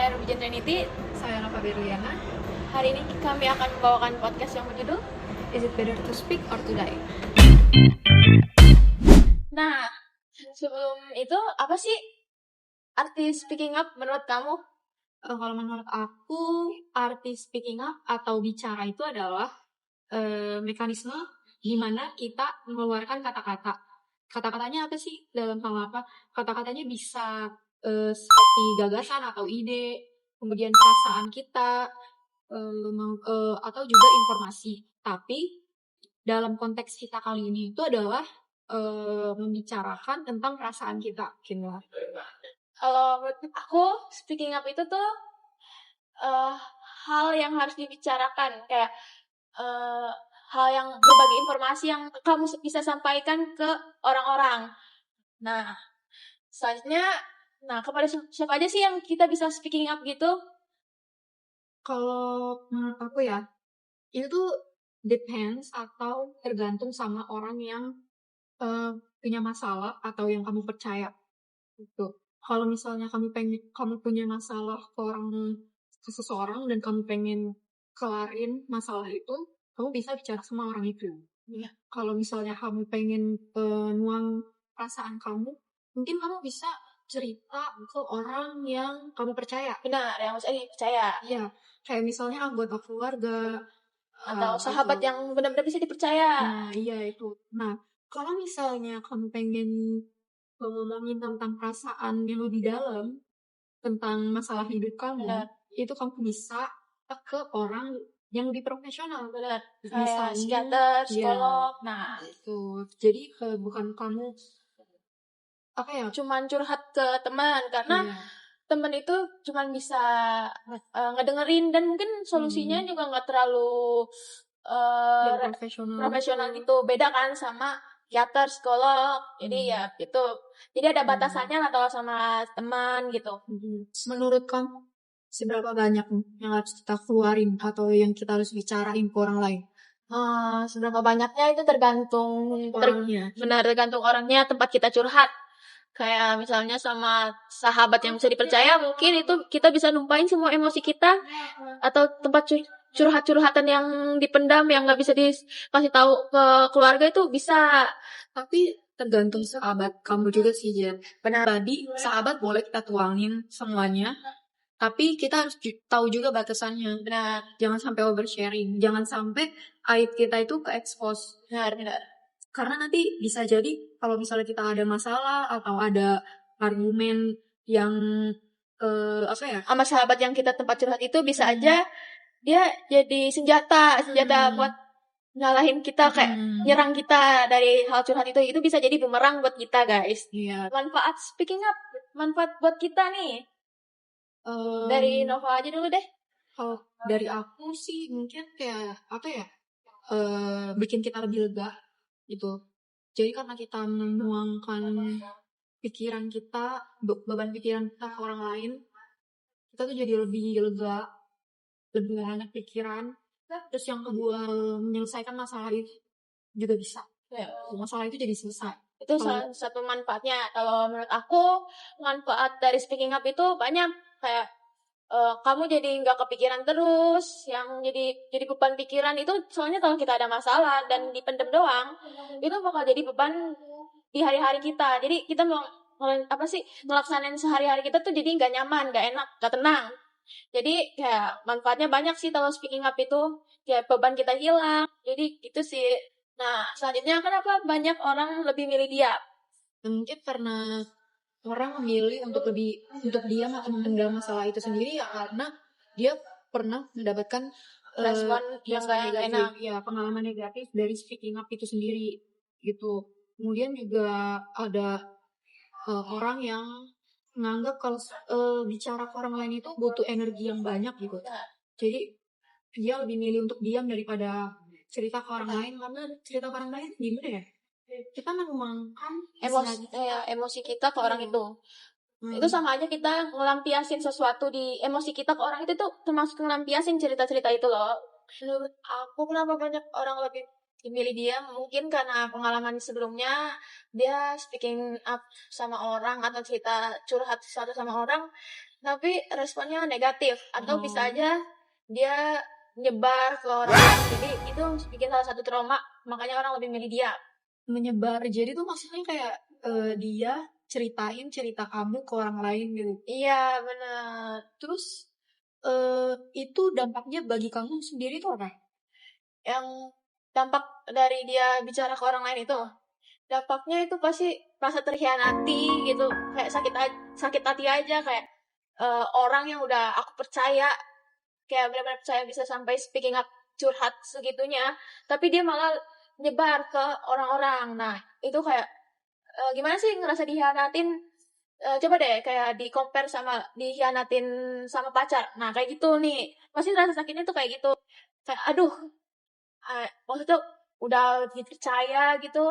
Saya Rubijan Trinity. Saya Nova Berliana. Hari ini kami akan membawakan podcast yang berjudul Is it better to speak or to die? Nah, sebelum itu apa sih arti speaking up menurut kamu? Kalau menurut aku, arti speaking up atau bicara itu adalah mekanisme di mana kita mengeluarkan kata-kata. Kata-katanya apa sih? Dalam hal apa? Kata-katanya bisa seperti gagasan atau ide, kemudian perasaan kita, atau juga informasi. Tapi dalam konteks kita kali ini itu adalah membicarakan tentang perasaan kita, gitu. Kalau menurut aku speaking up itu tuh hal yang harus dibicarakan, kayak hal yang berbagi informasi yang kamu bisa sampaikan ke orang-orang. Nah, selanjutnya, kepada siapa aja sih yang kita bisa speaking up gitu? Kalau menurut aku ya, itu tuh depends atau tergantung sama orang yang punya masalah atau yang kamu percaya. Gitu. Kalau misalnya kamu punya masalah ke seseorang dan kamu pengen kelarin masalah itu, kamu bisa bicara sama orang itu. Iya. Kalau misalnya kamu pengen nuang perasaan kamu, mungkin kamu bisa cerita ke orang yang kamu percaya. Benar, yang harus dipercaya. Iya, kayak misalnya anggota keluarga Atau sahabat yang benar-benar bisa dipercaya. Nah, iya itu. Nah, kalau misalnya kamu pengen ngomongin tentang perasaan yang lebih dalam tentang masalah hidup kamu, Benar. itu kamu bisa ke orang yang lebih profesional. Benar. Misalnya, Kayak psikiater, psikolog. Nah, itu. Jadi bukan kamu Cuman curhat ke teman, karena teman itu cuman bisa ngedengerin, dan mungkin solusinya juga nggak terlalu profesional gitu. Beda kan sama psikiater, psikolog. Jadi ya gitu. Jadi ada batasannya lah kalau sama teman gitu. Menurut kamu, seberapa banyak yang harus kita keluarin atau yang kita harus bicarain ke orang lain? Seberapa banyaknya itu tergantung Orangnya. benar, tergantung orangnya, tempat kita curhat. Kayak misalnya sama sahabat yang bisa dipercaya, mungkin itu kita bisa numpain semua emosi kita. Atau tempat curhat-curhatan yang dipendam, yang nggak bisa dikasih tahu ke keluarga, itu bisa. Tapi tergantung sahabat kamu juga sih, Jen. Benar. Tadi sahabat boleh kita tuangin semuanya, tapi kita harus tahu juga batasannya. Benar. Jangan sampai oversharing. Jangan sampai aib kita itu ke-expose. Benar. Karena nanti bisa jadi kalau misalnya kita ada masalah atau ada argumen yang sama sahabat yang kita tempat curhat itu, bisa aja dia jadi senjata buat nyalahin kita, kayak nyerang kita dari hal curhat itu bisa jadi bumerang buat kita, guys. Iya. Manfaat speaking up, manfaat buat kita nih. Dari Nova aja dulu deh. Kalau dari aku sih mungkin kayak bikin kita lebih lega gitu. Jadi karena kita menuangkan pikiran kita, beban pikiran kita ke orang lain, kita tuh jadi lebih lega, lebih enak pikiran. Terus yang kedua, menyelesaikan masalah itu juga bisa. Masalah itu jadi selesai. Itu salah satu manfaatnya. Kalau menurut aku, manfaat dari speaking up itu banyak. Kayak kamu jadi nggak kepikiran terus, yang jadi beban pikiran itu. Soalnya kalau kita ada masalah dan dipendem doang, itu bakal jadi beban di hari-hari kita. Jadi kita mau melaksanain sehari-hari kita tuh jadi nggak nyaman, nggak enak, nggak tenang. Jadi kayak manfaatnya banyak sih kalau speaking up itu. Kayak beban kita hilang. Jadi gitu sih. Nah, selanjutnya kenapa banyak orang lebih milih diam? Mungkin karena orang memilih untuk diam atau memendam masalah itu sendiri ya karena dia pernah mendapatkan respon yang gak enak. Ya, pengalaman negatif dari speaking up itu sendiri gitu. Kemudian juga ada orang yang menganggap kalau bicara ke orang lain itu butuh energi yang banyak gitu. Jadi dia lebih milih untuk diam daripada cerita ke orang lain, karena cerita ke orang lain gimana ya? Kita menuangkan emosi kita ke orang itu. Itu sama aja kita ngelampiasin sesuatu di emosi kita ke orang itu tuh termasuk ngelampiasin cerita-cerita itu loh. Menurut aku kenapa banyak orang lebih memilih dia, mungkin karena pengalaman sebelumnya dia speaking up sama orang atau cerita curhat sesuatu sama orang, tapi responnya negatif atau bisa Oh, aja dia nyebar ke orang lain. Jadi itu bikin salah satu trauma, makanya orang lebih milih dia. menyebar. Jadi tuh maksudnya kayak dia ceritain cerita kamu ke orang lain gitu. Iya, benar. Terus itu dampaknya bagi kamu sendiri tuh apa? Yang dampak dari dia bicara ke orang lain itu, dampaknya itu pasti rasa terhianati gitu, kayak sakit hati aja, kayak orang yang udah aku percaya, kayak benar-benar percaya bisa sampai speaking up, curhat segitunya, tapi dia malah nyebar ke orang-orang. Nah, itu kayak gimana sih ngerasa dihianatin. Coba deh kayak di compare sama dihianatin sama pacar. Nah, kayak gitu nih. Pasti rasa sakitnya tuh kayak gitu. Kayak aduh, maksudnya udah dipercaya gitu.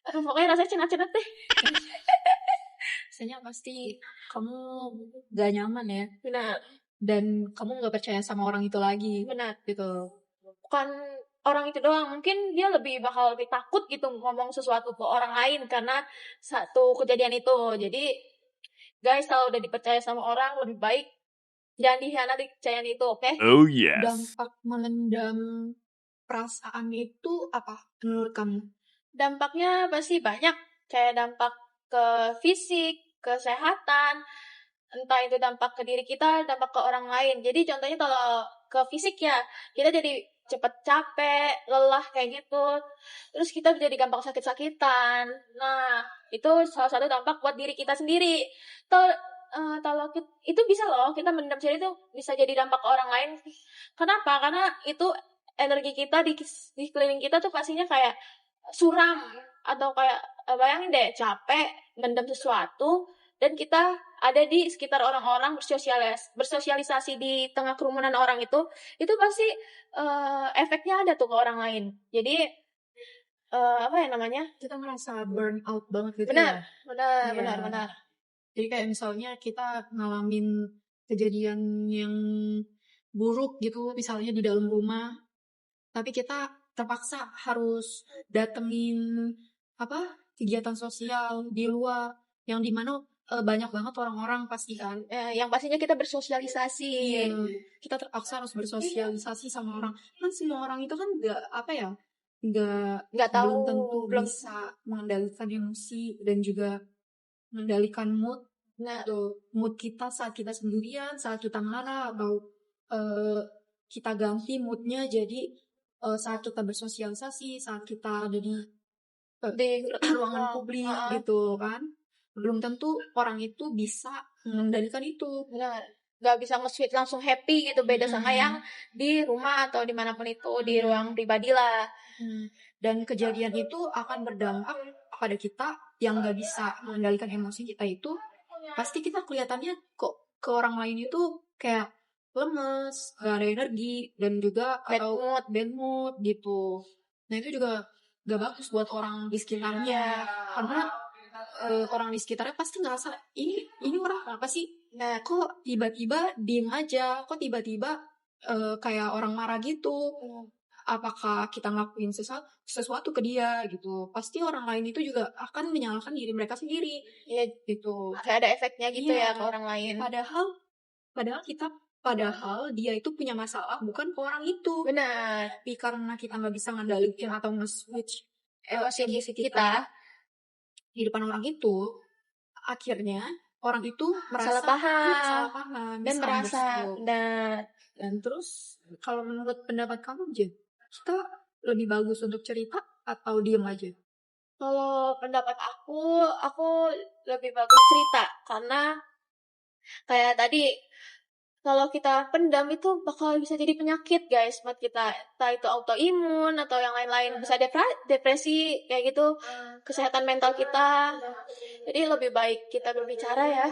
Aduh, pokoknya rasanya cenat-cenat deh. Rasanya pasti kamu gak nyaman ya. Benar, Dan kamu gak percaya sama orang itu lagi benar. gitu. Bukan orang itu doang, mungkin dia bakal lebih takut gitu ngomong sesuatu ke orang lain karena satu kejadian itu. Jadi guys, kalau udah dipercaya sama orang, lebih baik jangan dihianati kepercayaan itu, oke? Oh yes. Dampak melendam perasaan itu apa menurut kamu? Dampaknya pasti banyak, kayak dampak ke fisik, kesehatan, entah itu dampak ke diri kita, dampak ke orang lain. Jadi contohnya kalau ke fisik ya, kita jadi cepet capek, lelah kayak gitu. Terus kita jadi gampang sakit-sakitan. Nah, itu salah satu dampak buat diri kita sendiri. Kalau itu bisa loh, kita mendam sendiri itu bisa jadi dampak ke orang lain. Kenapa? Karena itu energi kita di sekeliling kita tuh pastinya kayak suram, atau kayak bayangin deh capek mendam sesuatu dan kita ada di sekitar orang-orang, bersosialisasi di tengah kerumunan orang itu pasti efeknya ada tuh ke orang lain. Jadi apa ya namanya, Kita merasa burn out banget gitu benar ya. benar Iya. benar benar Jadi kayak misalnya kita ngalamin kejadian yang buruk gitu, misalnya di dalam rumah, tapi kita terpaksa harus datengin apa kegiatan sosial di luar, yang dimana banyak banget orang-orang pasti kan. yang pastinya kita bersosialisasi. Iya, kita terpaksa harus bersosialisasi sama orang. Kan semua orang itu kan nggak apa ya, Nggak tahu, belum tentu belum. bisa mengendalikan emosi dan juga mengendalikan mood. Nah, Tuh, mood kita saat kita sendirian, saat kita marah, atau kita ganti moodnya jadi saat kita bersosialisasi, saat kita ada di di ruangan publik gitu kan. Belum tentu orang itu bisa mengendalikan itu. benar, nggak bisa nge-switch langsung happy gitu, beda sama yang di rumah atau dimanapun itu, di ruang pribadi lah. Dan kejadian itu akan berdampak pada kita yang nggak bisa mengendalikan emosi kita itu. Pasti kita kelihatannya kok ke orang lain itu kayak lemes, gak ada energi, dan juga bad mood gitu. Nah itu juga gak bagus buat orang di sekitarnya, karena orang di sekitarnya pasti ngerasa ini orang apa sih? Nah, Kok tiba-tiba diem aja, kok tiba-tiba kayak orang marah gitu. Apakah kita ngelakuin sesuatu ke dia gitu, pasti orang lain itu juga akan menyalahkan diri mereka sendiri ya gitu. kayak ada efeknya gitu Iya. ya ke orang lain. Padahal dia itu punya masalah bukan ke orang itu, Benar, tapi karena kita nggak bisa ngendalikan atau nge-switch emosi kita kita di depan orang itu, akhirnya orang itu merasa salah paham dan merasa. misunderstood. Dan terus kalau menurut pendapat kamu Jen, kita lebih bagus untuk cerita atau diem aja? Kalau pendapat aku lebih bagus cerita, karena kayak tadi kalau kita pendam itu bakal bisa jadi penyakit guys buat kita, entah itu autoimun atau yang lain-lain, bisa depresi kayak gitu, kesehatan mental kita. Jadi lebih baik kita berbicara ya,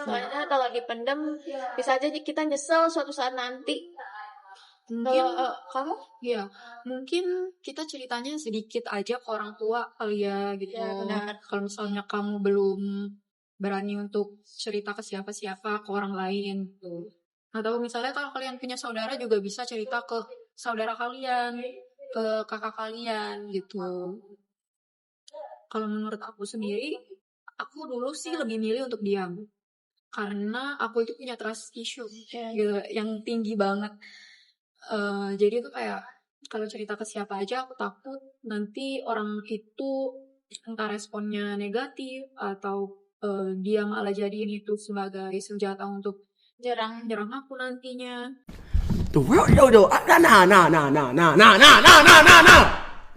soalnya kalau dipendam bisa aja kita nyesel suatu saat nanti. Mungkin Kamu ya, mungkin kita ceritanya sedikit aja ke orang tua kali ya gitu. Ya, benar. Kalau misalnya kamu belum berani untuk cerita ke siapa-siapa, ke orang lain gitu. Atau misalnya kalau kalian punya saudara juga bisa cerita ke saudara kalian, ke kakak kalian gitu. Kalau menurut aku sendiri, aku dulu sih lebih milih untuk diam. karena aku itu punya trust issue gitu, yang tinggi banget. Jadi itu kayak kalau cerita ke siapa aja aku takut nanti orang itu entah responnya negatif atau dia malah jadiin itu sebagai senjata untuk nyerang aku nantinya. The world, no, nah.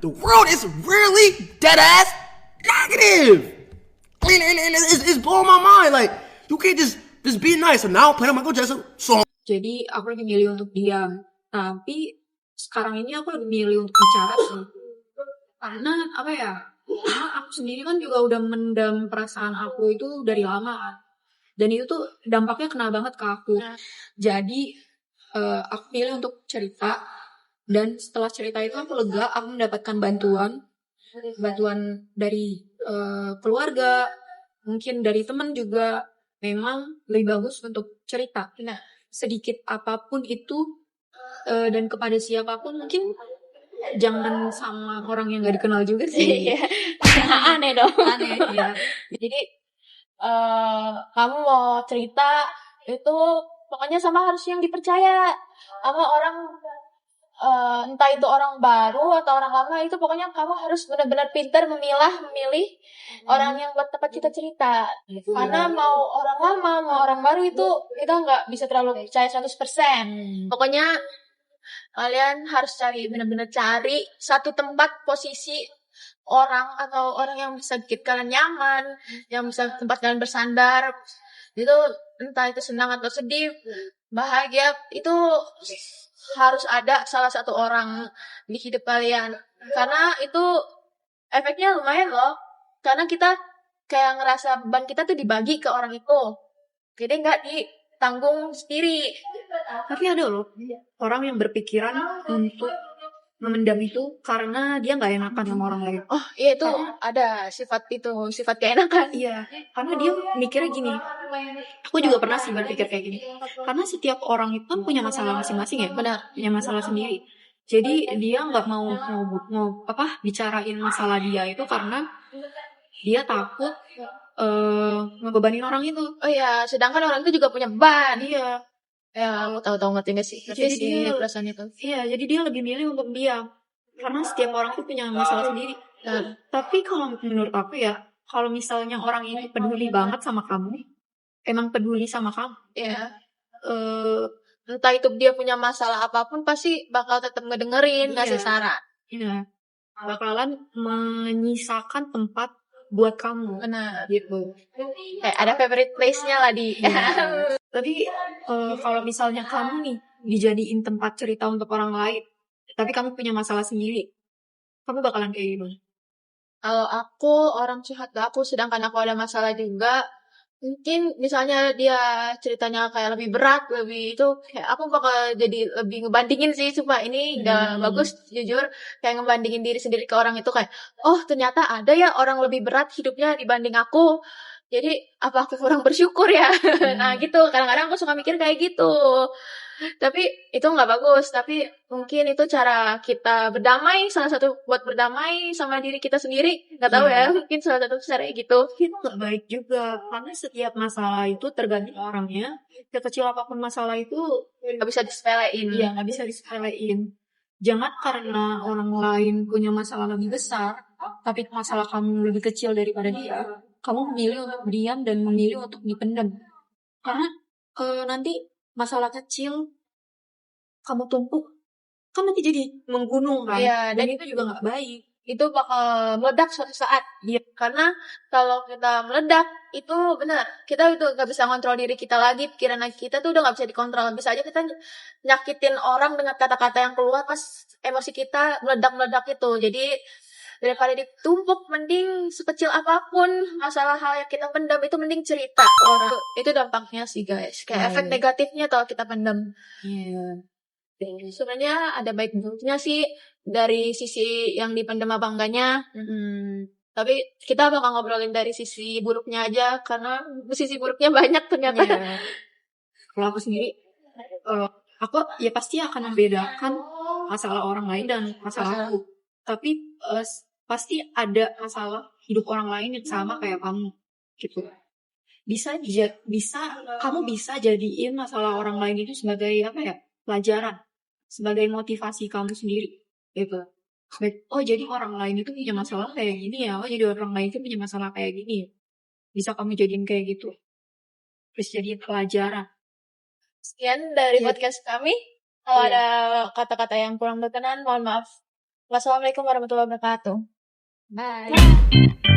The world is really dead ass negative. I mean, it's blowing my mind. Like, you can't just be nice. And now playing Michael Jackson song. Jadi aku lebih milih untuk diam. Tapi sekarang ini aku lebih milih untuk bicara sih. Karena apa ya? Karena aku sendiri kan juga udah mendam perasaan aku itu dari lama kan. Dan itu tuh dampaknya kena banget ke aku. Jadi aku pilih untuk cerita. Dan setelah cerita itu aku lega, aku mendapatkan bantuan dari keluarga, mungkin dari teman juga. Memang lebih bagus untuk cerita. Nah, sedikit apapun itu dan kepada siapapun, mungkin jangan sama orang yang gak dikenal juga sih. Aneh dong. Aneh ya. Jadi kamu mau cerita itu pokoknya sama harus yang dipercaya sama orang, entah itu orang baru atau orang lama, itu pokoknya kamu harus benar-benar pintar memilih orang yang buat tempat kita cerita. Karena mau orang lama mau orang baru itu kita nggak bisa terlalu percaya 100%. Pokoknya kalian harus benar-benar cari satu tempat posisi orang atau orang yang bisa bikin kalian nyaman, yang bisa tempat kalian bersandar. Itu entah itu senang atau sedih, bahagia, itu harus ada salah satu orang di hidup kalian. Karena itu efeknya lumayan loh. Karena kita kayak ngerasa beban kita tuh dibagi ke orang itu. Jadi nggak ditanggung sendiri. Tapi ada loh orang yang berpikiran untuk memendam itu karena dia nggak enakan sama orang lain. Oh iya, itu ada sifat keenakan. Iya, karena dia mikirnya gini. Aku juga pernah sih berpikir kayak gini. Karena setiap orang itu kan punya masalah masing-masing ya. Benar. Punya masalah sendiri. Jadi dia nggak mau bicarain masalah dia itu karena dia takut ngebebanin orang itu. Oh iya, sedangkan orang itu juga punya beban. Iya. Ya, aku tahu ngerti nggak sih? Jadi dia perasaan itu. Iya, jadi dia lebih milih untuk diam. Karena setiap orang itu punya masalah sendiri. Tapi kalau menurut aku ya, kalau misalnya orang ini peduli banget sama kamu, emang peduli sama kamu. Iya. Entah itu dia punya masalah apapun, pasti bakal tetap ngedengerin, ngasih saran. Iya. Bakalan menyisakan tempat buat kamu. Benar. Gitu. Kayak ada favorite place-nya lah di. Tapi kalau misalnya kamu nih dijadiin tempat cerita untuk orang lain, tapi kamu punya masalah sendiri, kamu bakalan kayak gimana? Kalau aku orang curhat ke aku, sedangkan aku ada masalah juga, mungkin misalnya dia ceritanya kayak lebih berat, lebih itu, kayak aku bakal jadi lebih ngebandingin sih, supaya ini gak bagus, jujur, kayak ngebandingin diri sendiri ke orang itu, kayak, oh ternyata ada ya orang lebih berat hidupnya dibanding aku, jadi apa aku kurang bersyukur ya? Nah gitu, kadang-kadang aku suka mikir kayak gitu. Tapi itu nggak bagus. Tapi mungkin itu cara kita berdamai, salah satu buat berdamai sama diri kita sendiri. Nggak tahu ya, mungkin salah satu caranya gitu. Itu nggak baik juga, karena setiap masalah itu tergantung orangnya. Kecil apapun masalah itu nggak bisa disepelein. Iya, nggak bisa disepelein. Jangan karena orang lain punya masalah lebih besar, tapi masalah kamu lebih kecil daripada dia, kamu memilih untuk diam dan memilih untuk dipendam. Karena nanti masalah kecil kamu tumpuk, kan nanti jadi menggunung kan. Iya, dan itu juga nggak baik. Itu bakal meledak suatu saat. Iya. Karena kalau kita meledak, itu benar. Kita itu nggak bisa kontrol diri kita lagi. Pikiran kita tuh udah nggak bisa dikontrol. Bisa aja kita nyakitin orang dengan kata-kata yang keluar pas emosi kita meledak-meledak itu. Jadi daripada ditumpuk, mending sekecil apapun masalah hal yang kita pendam itu mending cerita ke orang. Itu dampaknya sih guys, kayak efek negatifnya kalau kita pendam. Sebenarnya ada baik buruknya sih dari sisi yang dipendam apa enggaknya. Tapi kita bakal ngobrolin dari sisi buruknya aja, karena sisi buruknya banyak ternyata. Kalau aku sendiri, aku ya pasti akan membedakan masalah orang lain dan masalah aku. Tapi pasti ada masalah hidup orang lain yang sama kayak kamu gitu. kamu bisa jadiin masalah orang lain itu sebagai pelajaran, sebagai motivasi kamu sendiri gitu. Oh jadi orang lain itu punya masalah kayak gini ya, oh jadi orang lain itu punya masalah kayak gini ya. Bisa kamu jadiin kayak gitu, terus jadiin pelajaran. Sekian dari Iya. podcast kami. Kalau Iya. ada kata-kata yang kurang berkenan, mohon maaf. Wassalamualaikum warahmatullahi wabarakatuh. Bye.